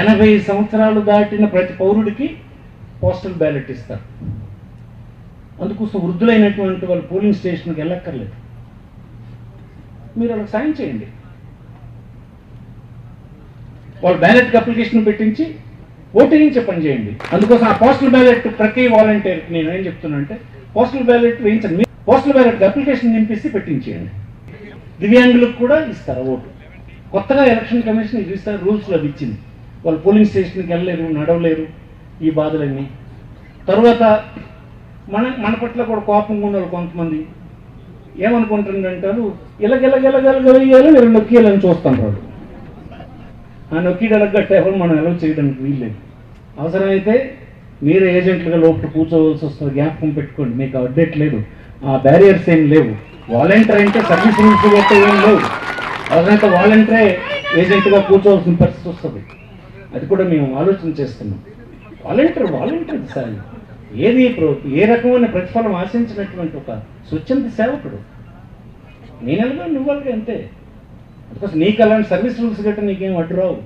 80 సంవత్సరాలు దాటిన ప్రతి పౌరుడికి పోస్టల్ బ్యాలెట్ ఇస్తారు. అందుకోసం వృద్ధులైనటువంటి వాళ్ళు పోలింగ్ స్టేషన్కి వెళ్ళక్కర్లేదు. మీరు వాళ్ళకి సాయం చేయండి. వాళ్ళు బ్యాలెట్కి అప్లికేషన్ పెట్టించి ఓటింగ్ పని చేయండి. అందుకోసం ఆ పోస్టల్ బ్యాలెట్ ప్రతి వాలంటీర్కి నేను ఏం చెప్తున్నా అంటే పోస్టల్ బ్యాలెట్ వేయించండి. పోస్టల్ బ్యాలెట్కి అప్లికేషన్ నింపిస్తే పెట్టించేయండి. దివ్యాంగులకు కూడా ఇస్తారు ఓటు. కొత్తగా ఎలక్షన్ కమిషన్ ఇది ఇస్తారు, రూల్స్లో ఇచ్చింది. వాళ్ళు పోలింగ్ స్టేషన్కి వెళ్ళలేరు, నడవలేరు, ఈ బాధలన్నీ. తర్వాత మన పట్ల కూడా కోపంగా ఉన్న వాళ్ళు కొంతమంది ఏమనుకుంటారంటారు, ఇలాగెలగెలగెలగెలగేయాలి మీరు నొక్కియాలని చూస్తాం. వాళ్ళు ఆ నొక్కిడలగట్టే వాళ్ళు మనం ఎలా చేయడానికి వీల్లేదు. అవసరమైతే మీరే ఏజెంట్లుగా లోపల కూర్చోవలసి వస్తుంది. జ్ఞాపకం పెట్టుకోండి, మీకు అప్డేట్ లేదు, ఆ బ్యారియర్స్ ఏం లేవు. వాలంటీర్ అంటే సర్వీస్ రూల్స్ గట్టే ఏం లేవు. అవసరమైతే వాలంటీరే ఏజెంట్గా కూర్చోవలసిన పరిస్థితి వస్తుంది. అది కూడా మేము ఆలోచన చేస్తున్నాం. వాలంటీర్ సార్ ఏది ఏ రకమైన ప్రతిఫలం ఆశించినటువంటి ఒక స్వచ్ఛంద సేవకుడు. నేనెలాగా నువ్వుగా అంతే. అందుకోసం నీకు అలాంటి సర్వీస్ రూల్స్ గట్రా నీకేం అడ్డు రావు.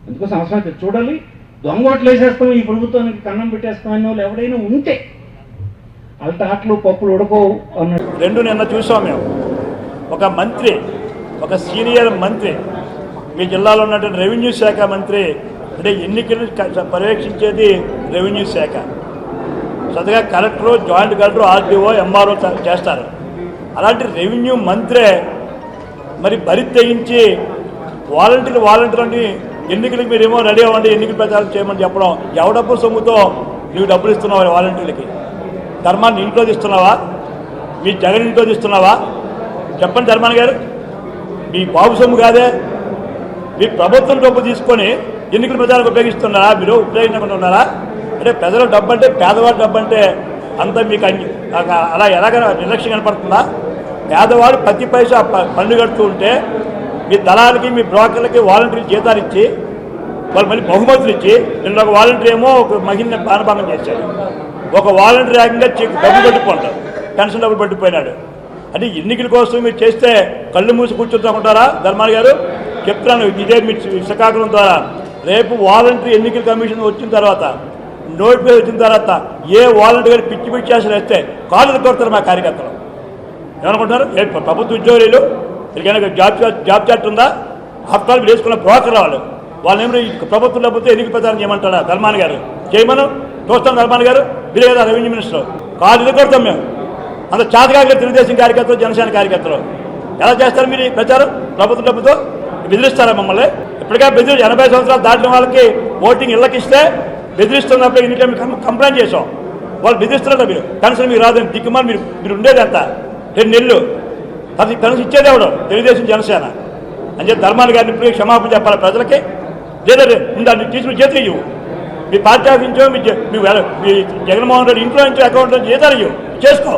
అందుకోసం అవసరమైతే చూడాలి. దొంగ ఓట్లు వేసేస్తాం, ఈ ప్రభుత్వానికి కన్నం పెట్టేస్తాం అనే వాళ్ళు ఎవడైనా ఉంటే అల్ట ఆటలు పప్పులు ఉడకోవు అన్నట్టు. రెండు నిన్న చూసాం మేము. ఒక మంత్రి, ఒక సీనియర్ మంత్రి, మీ జిల్లాలో ఉన్నటువంటి రెవెన్యూ శాఖ మంత్రి, అంటే ఎన్నికలు పర్యవేక్షించేది రెవెన్యూ శాఖ. సొంతగా collector, joint collector, RDO, MRO చేస్తారు. అలాంటి రెవెన్యూ మంత్రే మరి బరి తెగించి వాలంటీర్లని ఎన్నికలకి మీరేమో రెడీ అవ్వండి, ఎన్నికల ప్రచారం చేయమని చెప్పడం. ఎవడబ్బు సొమ్ముతో నువ్వు డబ్బులు ఇస్తున్నావా వాలంటీర్లకి? ధర్మాన్ని ఇంట్లో తీస్తున్నావా? మీ జగన్ ఇంట్లో తీస్తున్నావా? చెప్పండి ధర్మాన్ గారు, మీ బాబు సొమ్ము కాదే. మీ ప్రభుత్వం డబ్బు తీసుకొని ఎన్నికల ప్రచారానికి ఉపయోగిస్తున్నారా? మీరు ఉపయోగించకుండా ఉన్నారా? అంటే ప్రజల డబ్బు అంటే, పేదవాడి డబ్బు అంటే అంతా మీకు అలా ఎలాగ నిర్లక్ష్యం కనపడుతుందా? పేదవాడు ప్రతి పైసా పన్ను కడుతూ ఉంటే మీ దళాలకి, మీ బ్రోకర్లకి వాలంటీర్ జీతాలు ఇచ్చి వాళ్ళు మళ్ళీ బహుమతులు ఇచ్చి, నిన్న ఒక వాలంటీర్ ఏమో ఒక మహిళని ప్రాణభంగం చేశాడు. ఒక వాలంటీర్ ఏకంగా డబ్బులు పట్టిపోతాడు, పెన్షన్ డబ్బులు పట్టిపోయినాడు. అంటే ఎన్నికల కోసం మీరు చేస్తే కళ్ళు మూసి కూర్చుంటారా? ధర్మాన్ గారు చెప్తున్నాను, ఇదే మీ శ్రీకాకుళం ద్వారా రేపు వాలంటీర్ ఎన్నికల కమిషన్ వచ్చిన తర్వాత, నోటిఫికేషన్ వచ్చిన తర్వాత ఏ వాలంటీర్ గారు పిచ్చి పిచ్చి చేసిన వేస్తే కాళ్ళు కొడతారు మా కార్యకర్తలు. ఏమనుకుంటున్నారు? ప్రభుత్వ ఉద్యోగులు ఎక్కడికైనా జాబ్ చార్ట్ ఉందా? ఆఫ్టర్ మీరు వేసుకున్న బ్రోకర్ వాళ్ళు ఏమో ప్రభుత్వం డబ్బుతో ఎన్నికల ప్రచారం చేయమంటారా? ధర్మాన్ గారు చేయమను, చూస్తాం. ధర్మాన్ గారు మీరే కదా రెవెన్యూ మినిస్టర్, కాళ్ళు కొడతాం మేము. అంత చాతకాగా తెలుగుదేశం కార్యకర్తలు, జనసేన కార్యకర్తలు ఎలా చేస్తారు మీరు ప్రచారం? ప్రభుత్వ డబ్బుతో బెదిరిస్తారా మమ్మల్ని? ఇప్పటికే 80 సంవత్సరాలు దాటిన వాళ్ళకి ఓటింగ్ ఇళ్ళకి ఇస్తే బెదిరిస్తున్నప్పుడు ఎన్నికలు కంప్లైంట్ చేసాం. వాళ్ళు బెదిరిస్తున్నారా? మీరు కనీసం మీరు రాదని దిక్కుమని మీరు ఉండేది అంత 2 నెలలు అది కనీసం ఇచ్చేది ఎవడు? తెలుగుదేశం, జనసేన అని చెప్పి ధర్మాన్ గారిని ఇప్పుడు క్షమాపణ చెప్పాలి ప్రజలకి. లేదా దాన్ని తీసుకుని చేతులు ఇవ్వు. మీ పార్టీ ఆఫీస్ నుంచో మీ జగన్మోహన్ రెడ్డి ఇంట్లో నుంచో అకౌంట్ నుంచి జీతాలు ఇవ్వు, చేసుకో.